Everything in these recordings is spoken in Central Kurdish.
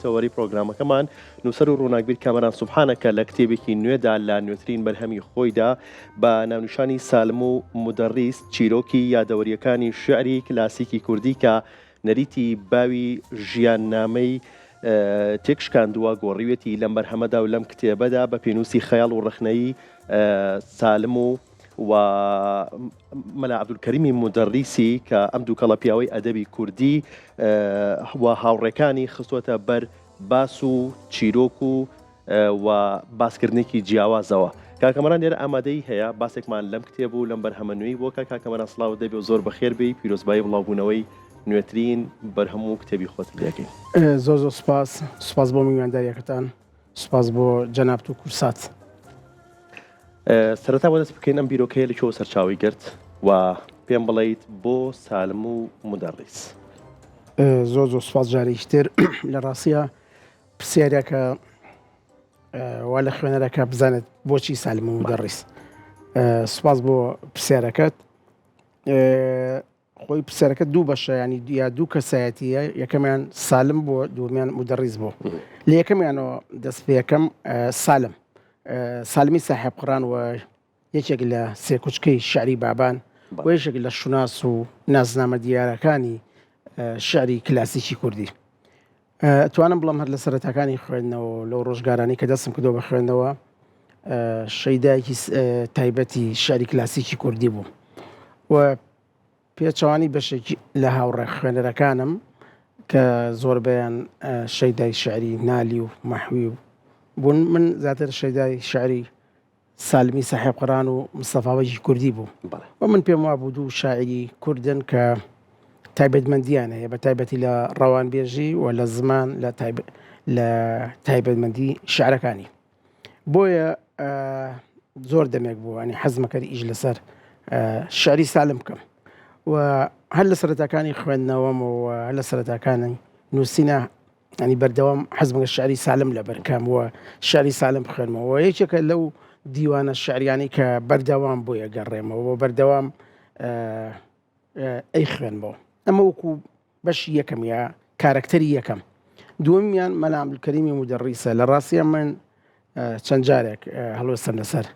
داهاتەوەری پرۆگرامەکەمان نووسەر و ڕووناکبیر کامەران سوبحانەکە لە کتێبێکی نوێدا لە نوێترین بەرهەمی خۆیدا بە ناونیشانی سالم و مدەڕیس چیرۆکی یادەوەریەکانی شعری کلاسیکی کوردی کە نەریتی باوی ژیاننامەی تێکشکاندووە گۆڕیوێتی لەم بەرهەمەدا و لەم کتێبەدا بە پێنووسی خەیاڵ و ڕخنەیی سالم و مەلا عەبدولکەریمی مدەڕیسی کە ئەم دوو کەڵە پیاوەی ئەدەبی کوردی و هاوڕێکانی خستوەتە بەر باس و چیرۆک و باسکردنێکی جیاوازەوە. کاکەمەران لێرە ئامادەی هەیە باسێکمان لەم کتێب و لەم بەرهەمەنووی بۆ کاکەمەران سڵاو دەبێ و زۆر بەخێر بی پیرۆزبایی بڵاوبوونەوەی نوێترین بەرهەموو کتێبی خۆت لێکەین. زۆر زۆر سوپاس بۆ میوانداریەکەتان، سوپاس بۆ جەنابەت و کورسات. سەرەتا بۆ دەست بکەین ئەم بیرۆکەیە لەکوێوە سەرچاوی گرت و پێم بڵێیت بۆ سالم و مدەڕیس. زۆر زۆر سوپاس جارێکتر لە ڕاستیە پرسیارێکە وا لە خوێنەرەکە بزانێت بۆچی سالم و مدەڕیس. سوپاس بۆ پرسیارەکەت. خۆی پرسیارەکە دوو بەشە، ینی یا دوو کەسایەتیە، یەکەمیان سالم بۆ، دووەمیان مدەڕیس بۆ. لە یەکەمیانەوە دەست پێ یەکەم سالمی ساحێب قڕان و یەکێک لە سێ کوچکەی شعری بابان و یەکێک لە شوناس و نازنامە دیارەکانی شعری کلاسیکی کوردی. توانم بڵم هەر لە سەرەتاکانی خوێندنەوە لەو ڕۆژگارانی کە دەستم کردەوە بە خوێندنەوە شەیدایەکی تایبەتی شعری کلاسیکی کوردی بوو و پێچەوانی بەشێکی لە هاوڕێ خوێنەرەکانم کە زۆربەیان شەیدای شعری نالی و مەحوی بوون. من زیاتر شەیدای شعری سالمی ساحێب قڕان و مستەفاوەیی کوردی بوو و من پێم وا بوو دوو شاعری کوردن کە تایبەتمەندیان هەیە، بە تایبەتی لە ڕەوانبێژی و لە زمان لە تایبەتمەندی شعرەکانی. بۆیە زۆر دەمێک بوو ینی حەزمە کەری ئیش لەسەر شعری سالم بکەم و هەر لە سەرەتاکانی خوێندنەوەم و هەر لە سەرەتاکانی نووسینە ینی بەردەوام حەزمە شعری سالم لە بەرکەم و شعری سالم بخوێنمەوە. یەکێکە لەو دیوانە شعریانی کە بەردەوام بۆیە گەڕێمەوە و بەردەوام ئەی خوێنمەوە. ئەمە وەکو بەشی یەکەم یا کارکتەری یەکەم. دووەمیان مەلا عەبدولکەریمی مدەڕیسە. لە ڕاستیە من چەند جارێک هەڵوێستم لەسەر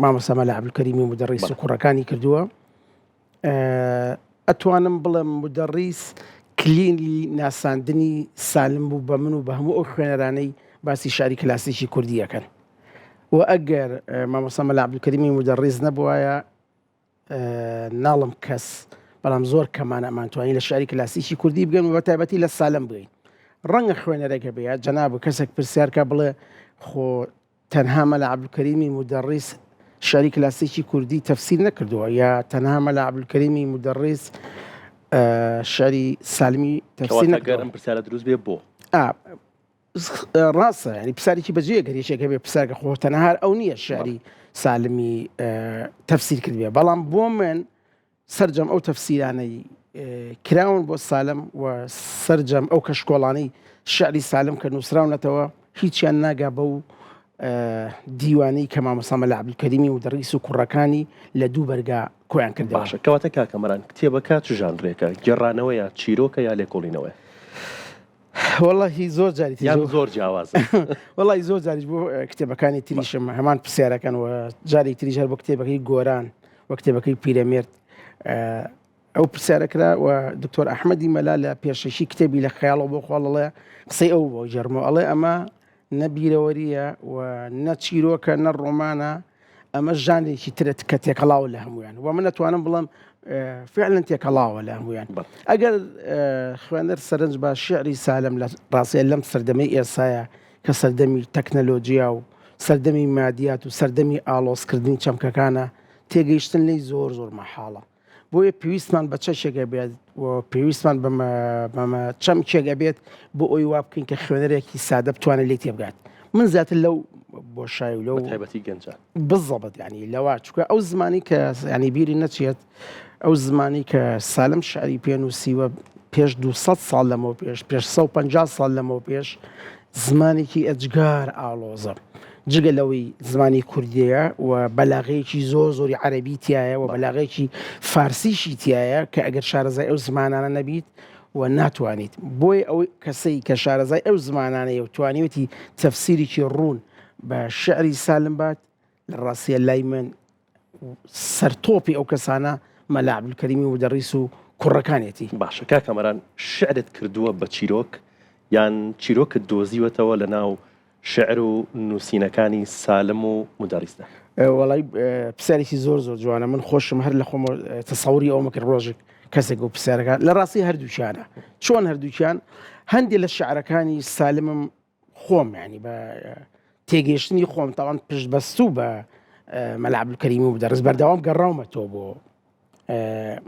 مامۆستا مەلا عەبدولکەریمی مدەڕیس و کوڕەکانی کردووە. ئەتوانم بڵێم مدەڕیس کلینی ناساندنی سالم بوو بە من و بە هەموو ئەو خوێنەرانەی باسی شعری کلاسیکی کوردی یەکەن و ئەگەر مامۆستا مەلا عەبدولکەریمی مدەڕیس نەبوایە ناڵم کەس، بەڵام زۆر کەمان ئەمانتوانی لە شعری کلاسیکی کوردی بگەن و بە تایبەتی لە سالم بگەین. ڕەنگە خوێنەرێکە بێت جەناب کەسێک پرسیارکە بڵێ خۆ تەنها مەلا عەبدولکەریمی مدەڕیس شعری کلاسیکی کوردی تەفسیر نەکردووە یا تەنها مەلا عەبدولکەریمی مدەڕیس شعری سالمی تەفسیر نەکردووە. ئەم پرسیارە دروست بێ بۆ ڕاستە، ینی پرسیارێکی بەجێ گەریشێکە بێ پرسیارکە خۆ تەنها ئەو نییە شعری سالمی تەفسیر کردوێ، بەڵام بۆ من سەرجەم ئەو تەفسیرانەی کراون بۆ سالم و سەرجەم ئەو کەشکۆڵانەی شعری سالم کە نووسراونەتەوە هیچیان ناگا بەو دیوانەی کە مامۆستا مەلا عەبدولکەریمی مدەڕیس و کوڕەکانی لە دوو بەرگا کۆیان کردەوە. باشە، کەواتە کاکەمەران کتێبەکە چ ژانرێکە؟ گێڕانەوەیە، چیرۆکە یا لێکۆڵینەوەی؟ وەڵڵاهی زۆر جاری یان زۆر جیاوازە. وەڵڵاهی زۆر جاریش بۆ کتێبەکانی تریشم هەمان پرسیارەکەن و جاری تریش هەر بۆ کتێبەکەی گۆران و کتێبەکەی پیرەمێرد ئەو پرسیارەکرا و دکتۆر ئەحمەدی مەلا لە پێشەشی کتێبی لە خەیاڵەوە بۆ خۆڵەڵێ قسەی ئەو بۆ ژەرمەوە ئەڵێ ئەمە نە بیرەوەریە و نە چیرۆکە نە ڕۆمانە، ئەمە ژانێکی ترە کە تێکەڵاوە لە هەمویان و من نەتوانم بڵم فعلا تێکەڵاوە لە هەمویان. ئەگەر خوێنەر سەرنج بە شعری سالم لە ڕاستیە لەم سەردەمەی ئێسایە کە سەردەمی تەکنەلۆجیا و سەردەمی مادیات و سەردەمی ئالۆزکردنی چەمکەکانە تێگەیشتن لی زۆر زۆر مەحاڵە. بۆیە پێویستمان بە چەشێکە بێت و پێویستمان بەمە چەمکێکە بێت بۆ ئەوی وا بکەین کە خوێنەرێکی سادە بتوانێت لێ تێبگات. من زیاتر لەو بۆشای و لەو تایبەتی گەنجان بزەبت ینی لەوا چکە ئەو زمانی کە ینی بیری نەچێت ئەو زمانی کە سالم شعری پێنووسیوە پێش 200 ساڵ لەمەوە پێش 150 ساڵ لەمەوە پێش زمانێکی ئەجگار ئاڵۆزە جگە لەوەی زمانی کوردیە و بەلاغەیەکی زۆر زۆری عەرەبی تایە و بەلاغەیەکی فارسیشی تایە کە ئەگەر شارەزای ئەو زمانانە نەبیت و ناتوانیت بۆی ئەو کەسەی کە شارەزای ئەو زمانانەیە و توانیوەتی تەفسیرێکی ڕوون بە شعری سالم بات لە ڕاستیە لای من سەرتۆپی ئەو کەسانە مەلا عەبدولکەریمی مودەڕیس و کوڕەکانێتی. باشە کاکەمەران شعرت کردووە بە چیرۆک یان چیرۆکت دۆزیوەتەوە لە ناو شعر و نووسینەکانی سالم و مودەڕیسدا؟ وڵی پسارێکی زۆر زۆر جوانە من خۆشم هەر لە خۆم تەسەوری ئەومە کرد ڕۆژێک کەسێک و پسارەکە لە ڕاستی هەردووچیانە چۆن هەردووچیان هەندێک لە شعرەکانی سالمم خۆم ینی بە تێگەیشتنی خۆم تاوان پشت بەستوو بە مەلا عەبدولکەریمی مودەڕیس بەردەوام گەڕاومەتەوە بۆ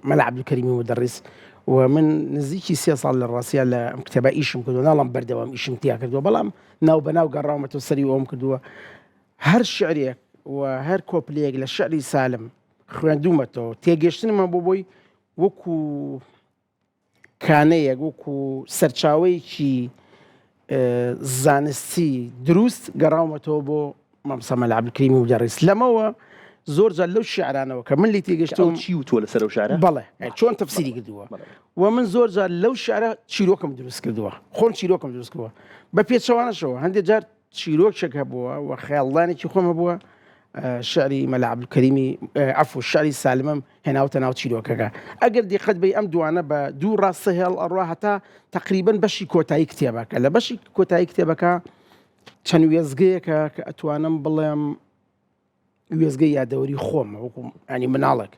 مەلا عەبدولکەریمی مودەڕیس و من نزیکی 3 ساڵ لە ڕاستیە لە ئەم کتێبە ئیشم کردو ناڵم بەردەوام ئیشم تیا کردووە بەڵام ناو بەناو گەڕاومەتەوە سەری ئەوم کردووە هەر شعرێک و هەر کۆپلەیەک لە شعری سالم خوێندومەتەوە تێگەشتنمە بۆ بۆی وەکو کانەیەک وەکو سەرچاوەیەکی زانستی دروست گەڕاومەتەوە بۆ مەمسە مەلا عەبدولکەریمی مودەڕیس لەمەوە زۆر جار لەو شیعرانەوە کە من لی تێگەشتوم چی وتووە لەسەر ئەو شعرە؟ بەڵێ چۆن تەفسیری کردووە و من زۆر جار لەو شعرە چیرۆکم دروست کردووە خۆم چیرۆکم دروست کردووە بە پێچەوانەشەوە هەندێک جار چیرۆکێک هەبووە و خەیاڵدانێکی خۆم هەبووە شعری مەلا عەبدولکەریمی عەفو شعری سالمم هێناوتە ناو چیرۆکەکە ئەگەر دیقەت بی ئەم دوانە بە دوو ڕاستە هێڵ ئەڕوا هەتا تقریباً بەشی کۆتایی کتێبەکە لە بەشی کۆتایی کتێبەکە چەند وێزگەیەکە کە ئەتوانم بڵێم وێزگەی یادەوەری خۆم وەکو ینی مناڵێک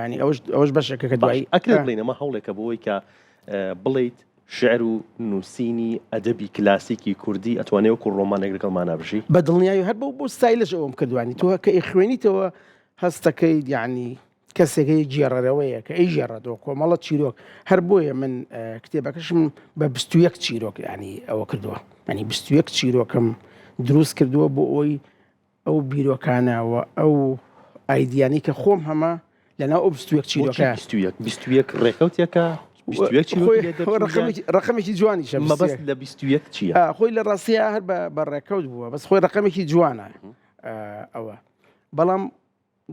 ینی ئەوش بەشێکە کە دوایی ئەکرێت بڵێنەمە هەوڵێکە بۆی کە بڵیت شعر و نووسینی ئەدەبی کلاسیکی کوردی ئەتوانێت وەکو ڕۆمانێک لەگەڵمان بژی بە دڵنیایی هەر بۆ ستایلش ئەوم کردوانی تۆ کە ئیخوێنیتەوە هەستەکەی یعنی کەسێکی جێڕەرەوەیە کە ئەی ژێڕەدەوە کۆمەڵە چیرۆک هەر بۆیە من کتێبەکەشم بە 21 چیرۆک ینی ئەوە کردووە ینی 21 چیرۆکم دروست کردووە بۆ ئەوی ئەو بیرۆکانەوە ئەو ئایدیانی کە خۆم هەمە لەناو ئەو 21 چیرۆکە 21 ڕێکەوتێکە ڕقمێکی جوانی مەبەست لە 21 چییە؟ خۆی لە ڕاستیە هەر بە ڕێکەوت بووە بەس خۆی ڕقمێکی جوانە ئەوە بەڵام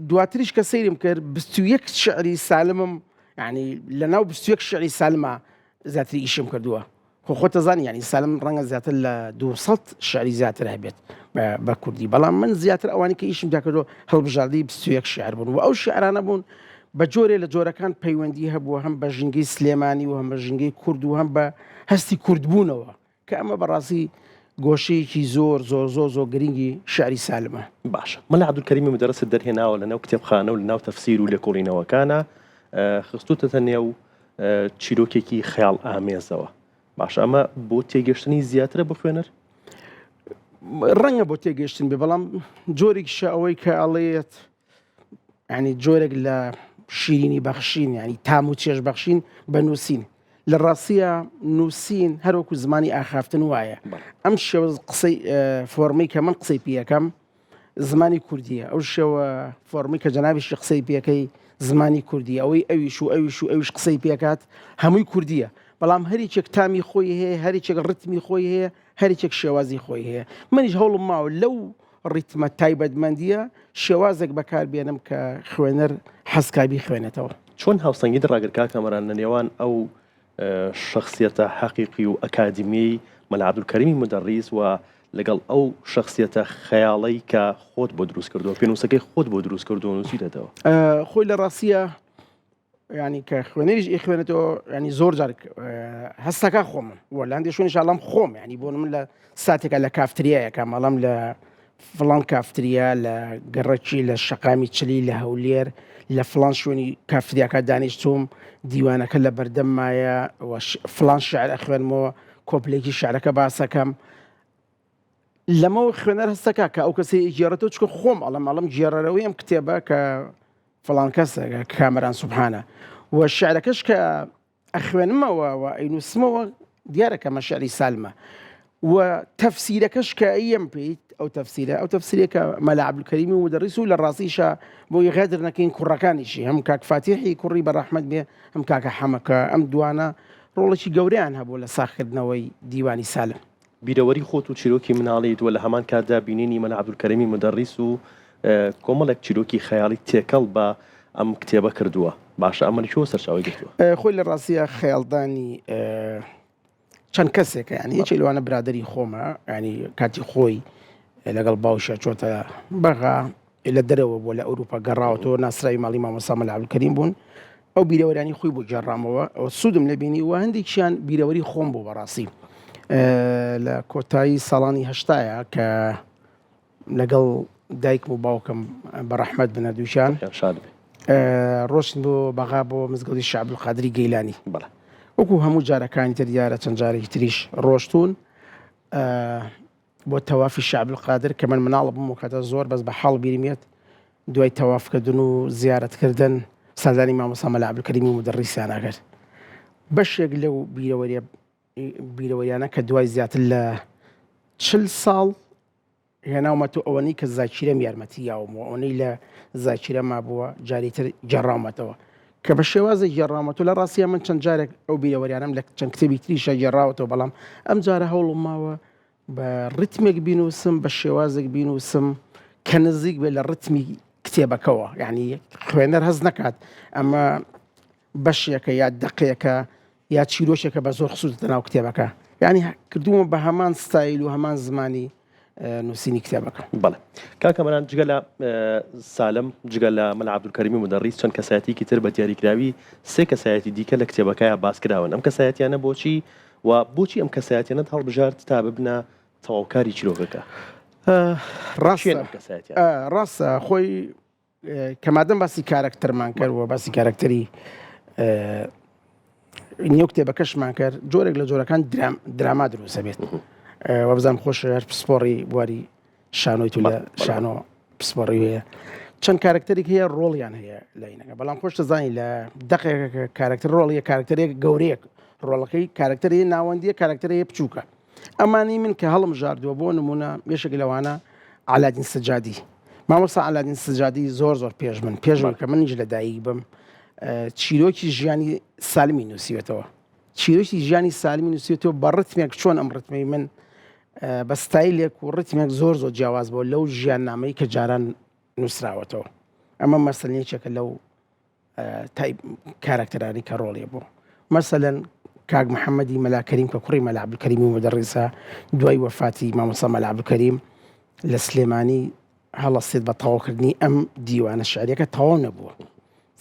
دواتریش کە سەیرم کرد 21 شعری سالمم ینی لەناو 21 شعری سالمە زیاتری ئیشم کردووە خۆ تەزانی ینی سالم ڕەنگە زیاتر لە 200 شعری زیاتر هەبێت بە کوردی بەڵام من زیاتر ئەوانی کە ئیشم تا کردو هەڵبژاردی 21 شعر بوون و ئەو شعرانە بوون بە جۆرێ لە جۆرەکان پەیوەندی هەبووە هەم بە ژینگەی سلێمانی و هەم بە ژینگەی کورد و هەم بە هەستی کوردبوونەوە کە ئەمە بەڕاستی گۆشەیەکی زۆر زۆر زۆر زۆر گرنگی شعری سالمە. باشە مەلا عەبدولکەریمی مودەڕیست دەرهێناوە لەناو کتێبخانە و لەناو تەفسیر و لێکۆڵینەوەکانە خستوتە نێو چیرۆکێکی خەیاڵ ئامێزەوە باشە ئەمە بۆ تێگەشتنی زیاترە بۆ خوێنەر؟ ڕەنگە بۆ تێگەشتن بێ بەڵام جۆرێکیشە ئەوەی کە ئەڵێت ینی جۆرێک لە شیرینی بەخشین ینی تام و چێژ بەخشین بە نووسین لە ڕاستیە نووسین هەروەکو زمانی ئاخافتن وایە ئەم شێوە قسەی فۆرمەی کە من قسەی پێەکەم زمانی کوردیە ئەو شێوە فۆرمی کە جەنابیشی قسەی پێەکەی زمانی کوردی ئەوەی ئەویش و ئەویش و ئەویش قسەی پێکات هەمووی کوردیە بەڵام هەریچێک تامی خۆی هەیە هەریچێک ڕتمی خۆی هەیە هەریچێک شێوازی خۆی هەیە منیش هەوڵم ماوە لەو ڕیتمە تایبەتمەندیە شێوازێک بەکاربێنم کە خوێنەر حەزکابی خوێنێتەوە. چۆن هاوسەنگی ڕاگەر کاکەمەران لە نێوان ئەو شخصیەتە حەقیقی و ئەکادیمی مەلا عەبدولکەریمی مودەڕیس و لەگەڵ ئەو شخصیەتە خەیاڵەی کە خۆت بۆ دروست کردووە پێنووسەکەی خۆت بۆ دروست کردو و نووسیدەتەوە خۆی لە ڕاستیە ینی کە خوێنەریش خوێنێتەوە ینی زۆر جار هەستەکە خۆمم وەلاندی شوێنی شاڵام خۆم ینی بۆ من لە ساتێکە لە کافتریایەکە مەڵام لە فڵان کافتریا لە گەڕەکی لە شەقامی چلی لە هەولێر لە فڵان شوێنی کافتریاکە دانیشتوم دیوانەکە لە بەردەممایە فڵان شعر ئەخوێنمەوە کۆپلێکی شعرەکە باسەکەم لەمەوە خوێنەر هەستەکە کە ئەو کەسی گێڕێتەوە چکە خۆم ئەڵم گێڕەرەوەی ئەم کتێبە کە فڵان کەسە کامەران سوبحانە و شعرەکەش کە ئەخوێنمەوە و ئەینووسمەوە دیارەکە مە شعری سالمە و تەفسیرەکەش کە ئەم پێیت ئەو تەفسیرێکە مەلا عەبدولکەریمی مودەڕیس و لە ڕاستیشە بۆی غادر نەکەین کوڕەکانیشی هەم کاک فاتیحی کوڕی بەڕەحمەت بێ هەم کاکە حەمەکە ئەم دوانە ڕۆڵێکی گەوریان هەبوو لە ساختکردنەوەی دیوانی سالم. بیرەوەری خۆت و چیرۆکی مناڵیت و لە هەمان کاتدا بینینی مەلا عەبدولکەریمی مودەڕیس و کۆمەڵێک چیرۆکی خەیاڵی تێکەڵ بە ئەم کتێبە کردووە باشە ئەمەنی چۆ سەرچاوی گرتووە خۆی لە ڕاستیە خەیاڵدانی چەند کەسێکە ینی هیچی لەوانە برادری خۆمە ینی کاتی خۆی لەگەڵ باوشە چۆتە بەغا لە دەرەوە بۆ لە ئەوروپا گەڕاوەوە ناسراوی ماڵی مامۆستا مەلا عەبدولکەریم بوون ئەو بیرەوەرانی خۆی بۆ گێڕامەوە ئەو سوودم لە بینی و هەندێکیان بیرەوەری خۆم بوو بەڕاستی لە کۆتایی ساڵانی هەشتایە کە لەگەڵ دایکم و باوکم بەڕەحمەت بنەردووشیان ڕۆشن بۆ بەغا بۆ مزگەوتی شێخ عەبدولقادری گەیلانی وەکو هەموو جارەکانی تر دیارە چەند جارێکی تریش ڕۆشتون بۆ تەوافی شێخ عەبدولقادر کە من مناڵە بووم و کاتە زۆر بەس بە حاڵ بیرمێت دوای تەوافکردن و زیارەتکردن سازانی مامۆستا مەلا عەبدولکەریم و مدەڕیسیان ئەگەر بەشێک لەو بیرەوەریانە کە دوای زیاتر لە 40 ساڵ هێناومەتەوە ئەوەنەی کە زاکیرەم یارمەتی یاومەوە ئەوەنەی لە زاکیرە مابووە جاریتر گەڕاومەتەوە کە بە شێوازە گێڕامەوە لە ڕاستیە من چەند جارێک ئەو بیرەوەریانم لە چەند کتێبی تریشە گێڕاوەتەوە بەڵام ئەم جارە هەوڵم ماوە بە ڕتمێک بینوسم بە شێوازێک بینوسم کە نزیک بێ لە ڕتمی کتێبەکەەوە یعنی خوێنەر هەز نەکات ئەمە بەشێکە یا دەقەیەکە یا چیرۆشێکە بە زۆر خسووتە ناو کتێبەکە یعنی کردووە بە هەمان ستایل و هەمان زمانی نووسینی کتێبەکە بەڵێ کاکەمەران جگە لە سالم جگە لە مەلا عەبدولکەریمی مدەڕیس چەند کەسایەتێکی تر بە دیاریکراوی سێ کەسایەتی دیکە لە کتێبەکەیە باسکراون ئەم کەسایەتیانە بۆچی و بۆچی ئەم کەسایەتیانە هەڵبژارد تا ببنە تەواوکاری چیرۆکەکە ڕاستە خۆی کەمادەم باسی کارکتەرمان کرد و باسی کارکتەری نیو کتێبەکەشمان کرد جۆرێک لە جۆرەکان دراما دروستە بێت وەبزانم خۆش پسپۆڕی بواری شانۆی تو لە شانۆ پسپۆڕی هەیە چەند کارکتەرێک هەیە ڕۆڵیان هەیە لاینەکە بەڵام خۆش دەزانی لە دەقێکە کارکتەر ڕۆڵیە کارکتەرێک گەورەیەک ڕۆڵەکەی کارکتەری ناوەندیە کارکتەرەیە بچووکە ئەمانی من کە هەڵم ژاردووە بۆ نمونە یەشێک لەوانە عەلادین سەجادی مامۆستا عەلادین سەجادی زۆر پێش من کە منیش لە دایک بم چیرۆکی ژیانی سالمی نووسیوێتەوە چیرۆکی ژیانی سالمی نووسیوێتەوە بە ڕتمێک چۆن ئەم ڕتمەی من بە ستایلێک و ڕتمێک زۆر جیاواز بۆ لەو ژیان نامەی کە جاران نووسراوەتەوە ئەمە مەسەلەیەکێکە لەو کارکتەرانی کە ڕۆڵێ بوو مەسەلەن کاک محەممەدی مەلا کەریم کە کوڕی مەلا عەبدولکەریم و مدەڕیسە دوای وەفاتی مامۆستا مەلا عەبدولکەریم لە سلێمانی هەڵەستێت بە تەواوکردنی ئەم دیوانە شعریەکە تەواو نەبووە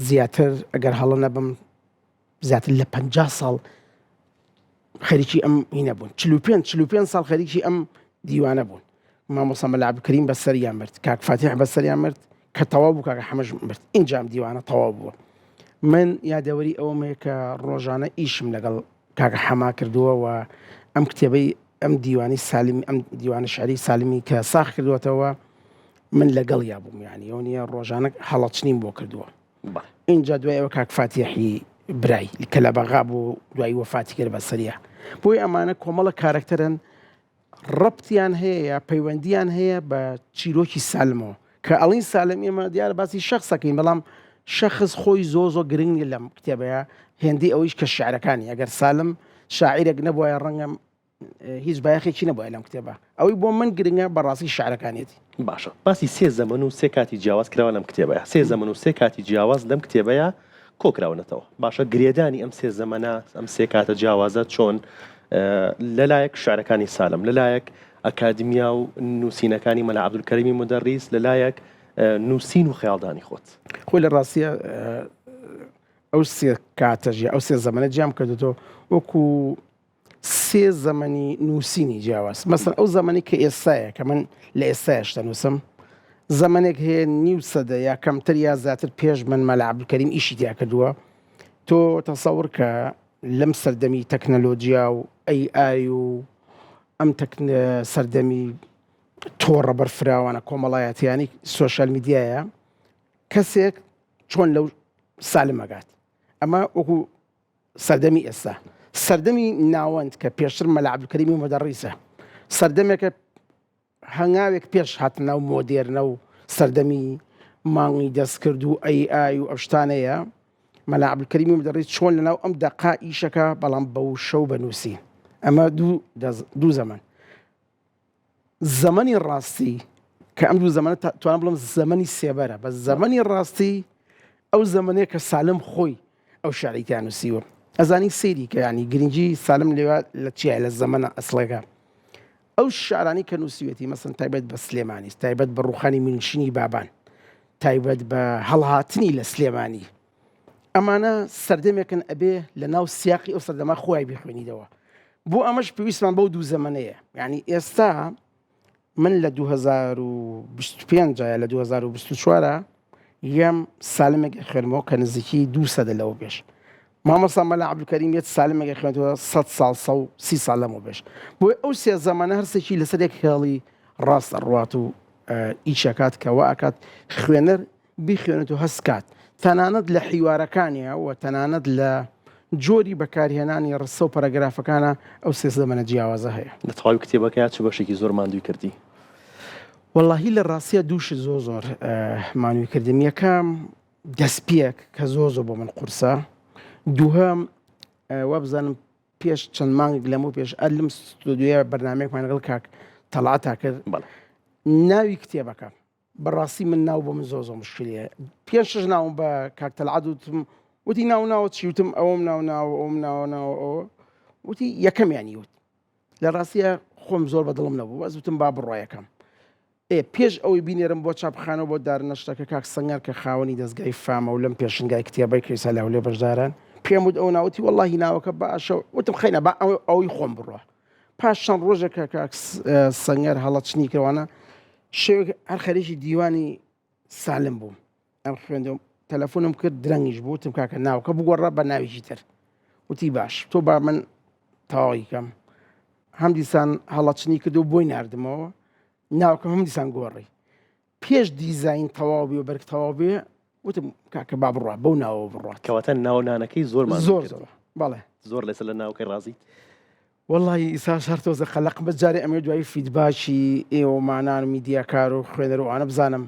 زیاتر ئەگەر هەڵە نەبم زیاتر لە 50 ساڵ خەریکی ئەم هینە بوون 45 ساڵ خەریکی ئەم دیوانە بوون مامۆستا مەلا عەبدولکەریم بەسەریان مرد کاک فاتیح بەسەریان مرد کە تەواو بوو کاک حەمەش مرد ئینجا ئەم دیوانە تەواو بووە من یادەوەری ئەوەمەیە کە ڕۆژانە ئیشم لەگەڵ کاک حەما کردووە و ئەم کتێبەی ئەم دیوانی سالمی ئەم دیوانە شعری سالمی کە ساخ کردوێتەوە من لەگەڵ یا بووم یعنی ئەو نیە ڕۆژانە هەڵەچنیم بۆ کردووە اینجا دوای ئەوە کاک فاتیحی برای کە لە بەغا بوو دوای وەفاتی کرد بەسەریە بۆی ئەمانە کۆمەڵە کارکتەرن ڕەبتیان هەیە یا پەیوەندیان هەیە بە چیرۆکی سالمەوە کە ئەڵین سالم ئێمە دیارە باسی شەخصەکەین بەڵام شەخص خۆی زۆ گرنگی لەم کتێبەیە هێندی ئەوەیش کە شعرەکانی ئەگەر سالم شاعیرێک نەبووە ڕەنگەم هیچ بایەخێکی نەبووە لەم کتێبە ئەوەی بۆ من گرنگە بەڕاستی شعرەکانێتی باشە باسی سێ زەمن و سێ کاتی جیاواز کراوە لەم کتێبەیە سێ زەمن و سێ کاتی جیاواز لەم کتێبەیە کۆکراونەتەوە باشە گرێدانی ئەم سێ زەمەنە ئەم سێ کاتە جیاوازە چۆن لەلایەک شعرەکانی سالم لەلایەک ئەکادمیا و نووسینەکانی مەلا عەبدولکەریمی مدەڕیس لەلایەک نووسین و خەیاڵدانی خۆت خۆی لە ڕاستیە ئەو سێ کاتەژی ئەو سێ زەمەنە جیام کردوتەوە وەکو سێ زەمەنی نووسینی جیاواز مەسەن ئەو زەمەنی کە ئێستایە کە من لە ئێستایش دەنووسم زەمانێک هەیە نیو سەدە یا کەمتر یا زیاتر پێش من مەلا عەبدولکەریم ئیشی تیا کردووە تۆ تەسەوڕ کە لەم سەردەمی تەکنەلۆجیا و AI و ئەم سەردەمی تۆڕە بەرفراوانە کۆمەڵایەتیانی سۆشیال میدیایە کەسێک چۆن لەو سالم ئەگات ئەمە وەکو سەردەمی ئێستا سەردەمی ناوەند کە پێشتر مەلا عەبدولکەریمی مدەڕیسە سەردەمێکە هەنگاوێک پێش هاتنە و مۆدێرنە و سەردەمی مانگی دەستکرد و AI و ئەو شتانەیە مەلا عەبدولکەریمی مدەڕیس چۆن لەناو ئەم دەقا ئیشەکە بەڵام بەو شەو بەنووسی ئەمە دوو زەمن زەمەنی ڕاستی کە ئەم دوو زەمانە توانم بڵم زەمەنی سێبەرە بە زەمەنی ڕاستی ئەو زەمانەیە کە سالم خۆی ئەو شعریتیان نووسیوە ئەزانی سەیری کە ینی گرنگی سالم لێوە لە چیە لە زەمانە ئەسڵەکە ئەو شعرانی کە نووسیوێتی مەسن تایبەت بە سلێمانی تایبەت بە ڕوخانی منشینی بابان تایبەت بە هەڵهاتنی لە سلێمانی ئەمانە سەردەمێکن ئەبێ لە ناو سیاقی ئەو سەردەما خۆی بخوێنیدەوە بۆ ئەمەش پێویستمان بەو دوو زەمانەیە یعنی ئێستا من لە 2025 لە 2024 یەم سالمێک خوێنمەوە کە نزیکی 200 لەوە بێش مامۆستا مەلا عەبدولکەریم یەت سالمێک خوێنێتەوە 100 ساڵ 130 ساڵ لەمەوە بێش بۆ ئەو سێ زەمانە هەرسێکی لەسەرێک هێڵی ڕاست ئەڕوات و ئیشەکات کەوە ئاکات خوێنەر بیخوێنێت و هەستکات تەنانەت لە حیوارەکانیە و تەنانەت لە جۆری بەکارهێنانی ڕسە و پەرەگرافەکانە ئەو سێ زەمانە جیاوازە هەیە لە تەواوی کتێبەکە چ بەشێکی زۆر ماندووی کردی واللهی لە ڕاستیە دووش زۆر مانووی کردم یەکەم دەستپێک کە زۆر بۆ من قورسە دووهەم وا بزانم پێش چەند مانگێک لەمە پێش ئەلم ستودیۆیە بەرنامەیەکمان لەگەڵ کاک تەڵعاتا کرد ناوی کتێبەکە بەڕاستی من ناو بۆ من زۆر مشکلەیە پێش ناوم بە کاک تەڵعات وتم وتی ناو چی وتم ئەوم ناو وتی یەکەمیانی وت لە ڕاستیە خۆم زۆر بەدڵم نەبوو ئەس وتم با بڕۆ یەکەم پێش ئەوەی بینێرم بۆ چاپخانەوە بۆ دارنەشتەکە کاک سەنگەر کە خاوەنی دەستگای فامە و لەم پێشنگای کتێبەی کریسا لاولێ بەشداران پێم وت ئەو ناوەتی وەڵڵاهی ناوەکە باشە وتم خەینە با ئەوەی خۆم بڕۆ پاش چەند ڕۆژێکە کاک سەنگەر هەڵەچنی کردوانە شێوێک هەر خەریکی دیوانی سالم بووم ئەم خوێندەوە تەلەفۆنم کرد درەنگیش بوو وتم کاکە ناوکە بگۆڕە بە ناویشی تر وتی باش تۆ با من تەواوی کەم هەم دیسان هەڵەچنی کردو بۆی ناردمەوە ناوکەم هەم دیسان گۆڕی پێش دیزاین تەواو بێ و بەرگ تەواو بێ وتم کاکە با بڕات بەو ناوە بڕات کەواتە ناونانەکەی زۆر زۆر بەڵێ زۆر لەسەر لە ناوکەی ڕازیت والله ئیساش هەر تۆزە خەلق بەجارێ ئەمێ دوایی فیدباچی ئێوەمانان و میدیاکار و خوێنەر وانە بزانم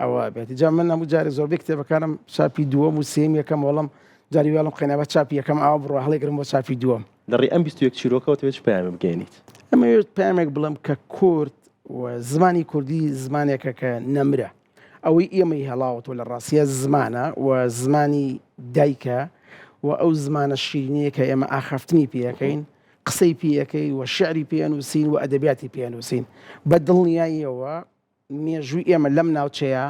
ئەوە بێت جا من هەموو جارێ زۆربەی کتێبەکانم چاپی دووەم و سێم یەکەم وەڵام جاری وێڵم قەینەبە چاپی یەکەم ئاوا بڕۆ هەڵێگرم بۆ چاپی دووەم دەڕێ ئەم 21 چیرۆکەوە توێت پەیامی بگەێنیت ئەمەوێت پامێک بڵم کە کورد و زمانی کوردی زمانێکە کە نەمرە ئەوەی ئێمەی هەڵاوەتەوە لە ڕاستیە زمانە و زمانی دایکە و ئەو زمانە شیرینەیە کە ئێمە ئاخەفتنی پێەکەین قسەی پێەکەی و شعری پێنووسین و ئەدەبیاتی پێنووسین بە دڵنیاییەوە مێژووی ئێمە لەم ناوچەیە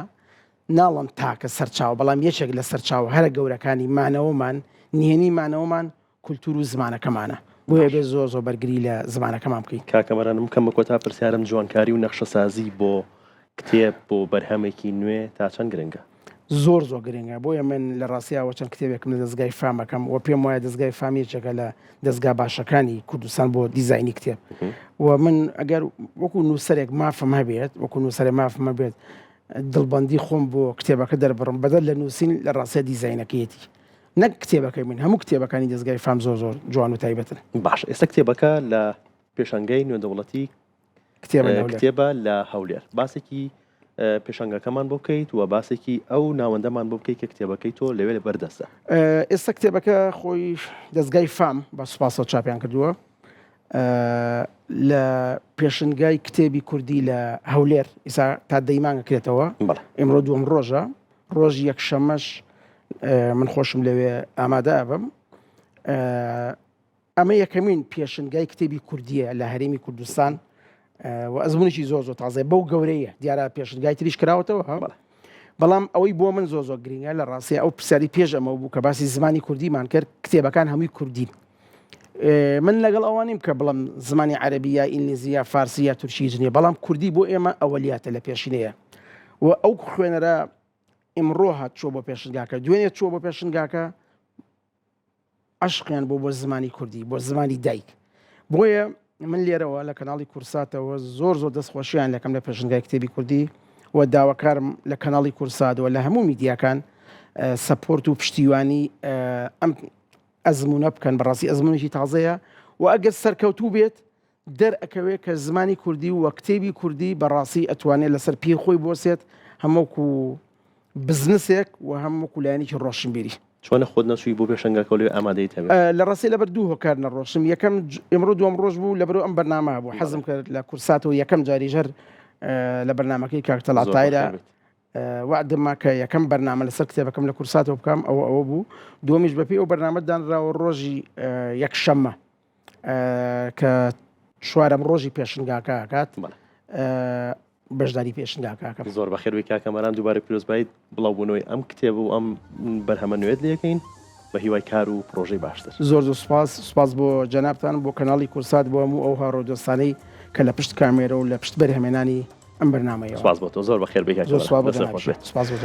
ناڵم تاکە سەرچاو بەڵام یەکێک لە سەرچاو هەرە گەورەکانی مانەوەمان نهێنی مانەوەمان کولتور و زمانەکەمانە بۆیە بێ زۆر بەرگری لە زمانەکەمان بکەین کاکەمەرانم کەم بە کۆتا پرسیارم جوانکاری و نەخشەسازی بۆ کتێب بۆ بەرهەمێکی نوێ تا چەند گرنگە زۆر گرنگە بۆیە من لە ڕاستیەوە چەند کتێبێکم لە دەستگای فامەکەم و پێم وایە دەستگای فامیەکە لە دەستگا باشەکانی کوردستان بۆ دیزاینی کتێب و من ئەگەر وەکو نووسەرێک مافم هەبێت وەکو نووسەرێک مافم هەبێت دڵبەندی خۆم بۆ کتێبەکە دەربڕم بەدەر لە نووسین لە ڕاستە دیزاینەکەیەتی نەک کتێبەکەی من هەموو کتێبەکانی دەستگای فام زۆر جوان و تایبەتن باش ئێستا کتێبەکە لە پێشەنگای نوێدەوڵەتی کتێبە لە هەولێر باسێکی پێشەنگەکەمان بۆ بکەیت و باسێکی ئەو ناوەندەمان بۆ بکەیت کە کتێبەکەی تۆ لەوێ لە بەردەستە ئێستا کتێبەکە خۆی دەستگای فام بە سوپاسەوە چاپیان کردووە لە پێشنگای کتێبی کوردی لە هەولێر ئێستا تا دەیمانگە کرێتەوە ئێمڕۆ دووەم ڕۆژە ڕۆژی یەکشەمەش من خۆشم لەوێ ئامادە بم ئەمە یەکەمین پێشنگای کتێبی کوردیە لە هەرێمی کوردستان و ئەزمونێکی زۆر تازە بەو گەورەیە دیارە پێشنگای تریش کراوەتەوە بەڵام ئەوەی بۆ من زۆر گرنگە لە ڕاستی ئەو پرسیاری پێش ئەمە بوو کە باسی زمانی کوردیمان کرد کتێبەکان هەمووی کوردین من لەگەڵ ئەوانیم کە بڵم زمانی عەرەبیە ئینگلیزیە فارسیە تورکی جنێ بەڵام کوردی بۆ ئێمە ئەوەلیاتە لە پێشینەیە و ئەو خوێنەرە ئیمڕۆ هات چۆ بۆ پێشنگاکە دوێنێ چۆ بۆ پێشنگاکە عەشقیان بۆ زمانی کوردی بۆ زمانی دایک بۆیە من لێرەوە لە کەناڵی کورساتەوە زۆر دەستخۆشییان لەکەم لە پێشنگای کتێبی کوردی و داواکارم لە کەناڵی کورساتەوە لە هەموو میدیاکان سەپۆرت و پشتیوانی ئەم ئەزمونە بکەن بەڕاستی ئەزمونێکی تازەیە و ئەگەر سەرکەوتوو بێت دەرئەکەوێت کە زمانی کوردی و کتێبی کوردی بەڕاستی ئەتوانێت لەسەر پێی خۆی بۆسێت هەمووکو بزنسێک و هەمووکو لایەنێکی ڕۆشنبیری چۆنە خۆت نەچووی بۆ پێشەنگاکە لێ ئامادەیت لە ڕاستی لەبەر دوو هۆکار نەڕۆشتم یەکەم ئێمڕۆ دووەم ڕۆژ بوو لەبەرەوە ئەم بەرنامە بوو حەزم کرد لە کورساتەوە یەکەم جاری ژەر لە بەرنامەکەی کاک تەڵعاتایرە وعدما کە یەکەم بەرنامە لەسەر کتێبەکەم لە کورساتەوە بکەم ئەوە بوو دومیش بەپی ئەو بەرنامەدانراوە ڕۆژی یەکشەممە کە شوارەم ڕۆژی پێشنگاکات بەشداری پێشنگاکەکەم. زۆر بەخێروی کاکەمەران دووبارە پیرۆزبایت بڵاوبوونەوەی ئەم کتێب و ئەم بەرهەمە نوێت لەکەین بە هیوای کار و پرۆژەی باشتر. زۆر سوپاس بۆ جەنابتان بۆ کەناڵی کورسات بۆ هەموو ئەو هاڕۆدۆستانەی کە لە پشت کامێرە و لە پشت بەرهەمێنانی ئەم بەرنامەیەوە. سپاس بۆ تۆ زۆر بەخێر بێ کاکەمەران. سپاس بۆ